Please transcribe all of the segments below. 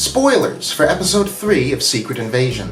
Spoilers for Episode 3 of Secret Invasion.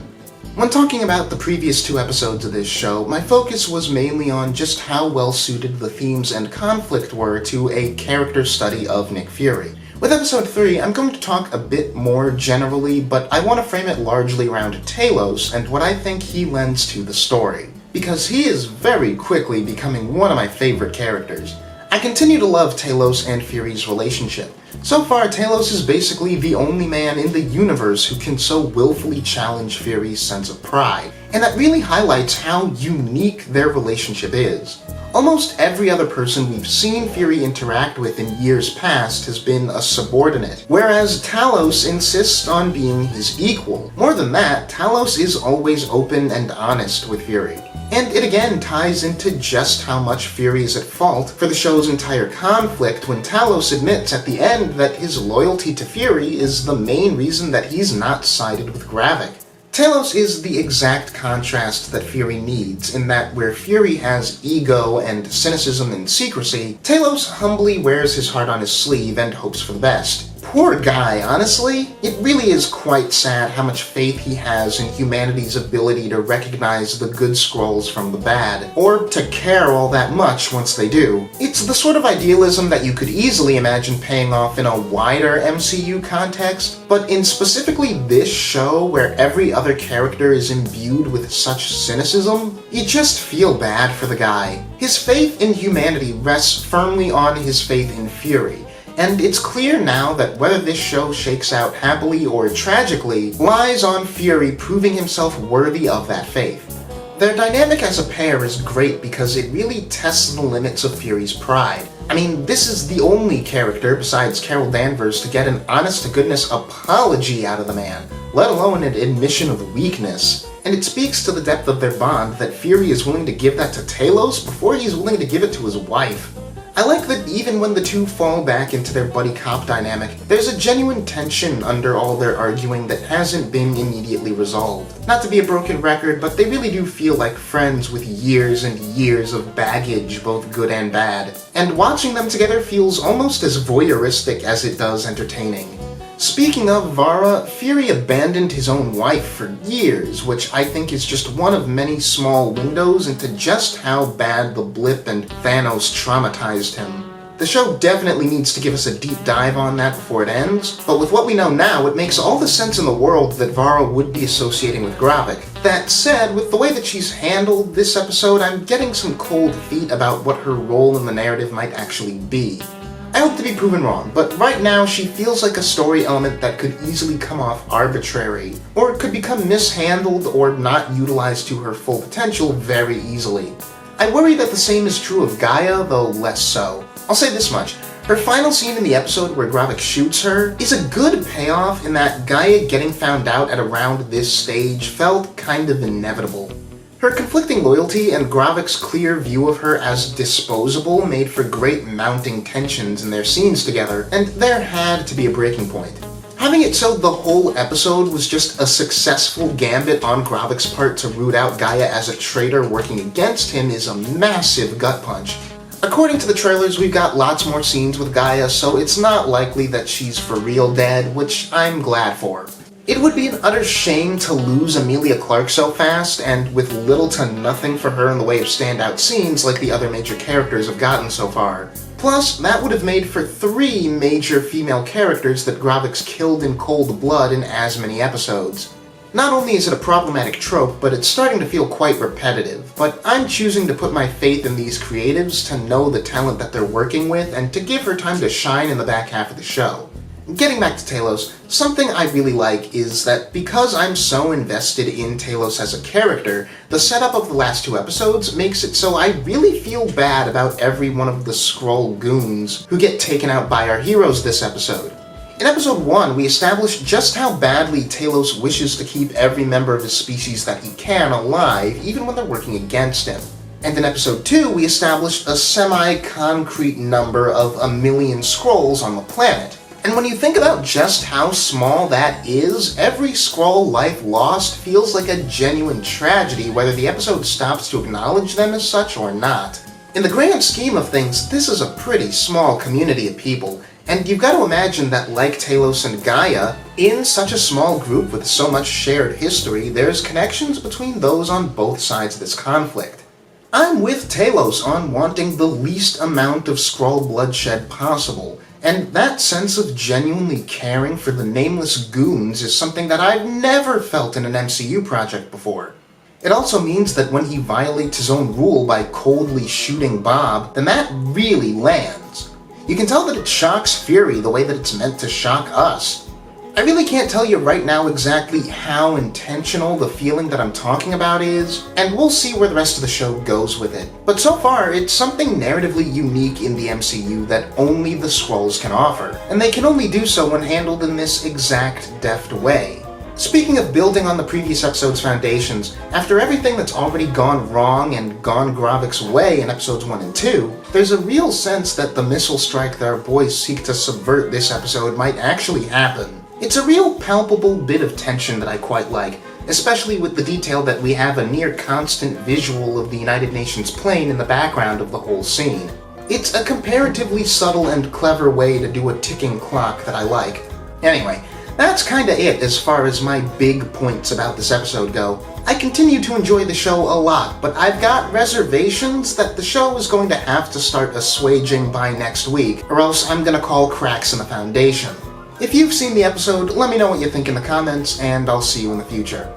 When talking about the previous two episodes of this show, my focus was mainly on just how well suited the themes and conflict were to a character study of Nick Fury. With Episode 3, I'm going to talk a bit more generally, but I want to frame it largely around Talos and what I think he lends to the story, because he is very quickly becoming one of my favorite characters. I continue to love Talos and Fury's relationship. So far, Talos is basically the only man in the universe who can so willfully challenge Fury's sense of pride, and that really highlights how unique their relationship is. Almost every other person we've seen Fury interact with in years past has been a subordinate, whereas Talos insists on being his equal. More than that, Talos is always open and honest with Fury. And it again ties into just how much Fury is at fault for the show's entire conflict when Talos admits at the end that his loyalty to Fury is the main reason that he's not sided with Gravik. Talos is the exact contrast that Fury needs, in that where Fury has ego and cynicism and secrecy, Talos humbly wears his heart on his sleeve and hopes for the best. Poor guy, honestly. It really is quite sad how much faith he has in humanity's ability to recognize the good Skrulls from the bad, or to care all that much once they do. It's the sort of idealism that you could easily imagine paying off in a wider MCU context, but in specifically this show where every other character is imbued with such cynicism, you just feel bad for the guy. His faith in humanity rests firmly on his faith in Fury, and it's clear now that whether this show shakes out happily or tragically lies on Fury proving himself worthy of that faith. Their dynamic as a pair is great because it really tests the limits of Fury's pride. I mean, this is the only character besides Carol Danvers to get an honest-to-goodness apology out of the man, let alone an admission of weakness. And it speaks to the depth of their bond that Fury is willing to give that to Talos before he's willing to give it to his wife. I like that even when the two fall back into their buddy cop dynamic, there's a genuine tension under all their arguing that hasn't been immediately resolved. Not to be a broken record, but they really do feel like friends with years and years of baggage, both good and bad. And watching them together feels almost as voyeuristic as it does entertaining. Speaking of Vara, Fury abandoned his own wife for years, which I think is just one of many small windows into just how bad the blip and Thanos traumatized him. The show definitely needs to give us a deep dive on that before it ends, but with what we know now, it makes all the sense in the world that Vara would be associating with Gravik. That said, with the way that she's handled this episode, I'm getting some cold feet about what her role in the narrative might actually be. I hope to be proven wrong, but right now she feels like a story element that could easily come off arbitrary, or it could become mishandled or not utilized to her full potential very easily. I worry that the same is true of Gaia, though less so. I'll say this much. Her final scene in the episode where Gravik shoots her is a good payoff in that Gaia getting found out at around this stage felt kind of inevitable. Her conflicting loyalty and Gravik's clear view of her as disposable made for great mounting tensions in their scenes together, and there had to be a breaking point. Having it so the whole episode was just a successful gambit on Gravik's part to root out Gaia as a traitor working against him is a massive gut punch. According to the trailers, we've got lots more scenes with Gaia, so it's not likely that she's for real dead, which I'm glad for. It would be an utter shame to lose Emilia Clarke so fast, and with little to nothing for her in the way of standout scenes like the other major characters have gotten so far. Plus, that would have made for 3 major female characters that Gravik's killed in cold blood in as many episodes. Not only is it a problematic trope, but it's starting to feel quite repetitive, but I'm choosing to put my faith in these creatives to know the talent that they're working with and to give her time to shine in the back half of the show. Getting back to Talos, something I really like is that because I'm so invested in Talos as a character, the setup of the last 2 episodes makes it so I really feel bad about every one of the Skrull goons who get taken out by our heroes this episode. In episode 1, we established just how badly Talos wishes to keep every member of his species that he can alive, even when they're working against him. And in episode 2, we established a semi-concrete number of 1 million Skrulls on the planet. And when you think about just how small that is, every Skrull life lost feels like a genuine tragedy whether the episode stops to acknowledge them as such or not. In the grand scheme of things, this is a pretty small community of people, And you've got to imagine that, like Talos and Gaia, in such a small group with so much shared history, there's connections between those on both sides of this conflict. I'm with Talos on wanting the least amount of Skrull bloodshed possible, and that sense of genuinely caring for the nameless goons is something that I've never felt in an MCU project before. It also means that when he violates his own rule by coldly shooting Bob, then that really lands. You can tell that it shocks Fury the way that it's meant to shock us. I really can't tell you right now exactly how intentional the feeling that I'm talking about is, and we'll see where the rest of the show goes with it. But so far, it's something narratively unique in the MCU that only the Skrulls can offer, and they can only do so when handled in this exact deft way. Speaking of building on the previous episode's foundations, after everything that's already gone wrong and gone Gravik's way in episodes 1 and 2, there's a real sense that the missile strike that our boys seek to subvert this episode might actually happen. It's a real palpable bit of tension that I quite like, especially with the detail that we have a near constant visual of the United Nations plane in the background of the whole scene. It's a comparatively subtle and clever way to do a ticking clock that I like. Anyway, that's kinda it as far as my big points about this episode go. I continue to enjoy the show a lot, but I've got reservations that the show is going to have to start assuaging by next week, or else I'm gonna call cracks in the foundation. If you've seen the episode, let me know what you think in the comments, and I'll see you in the future.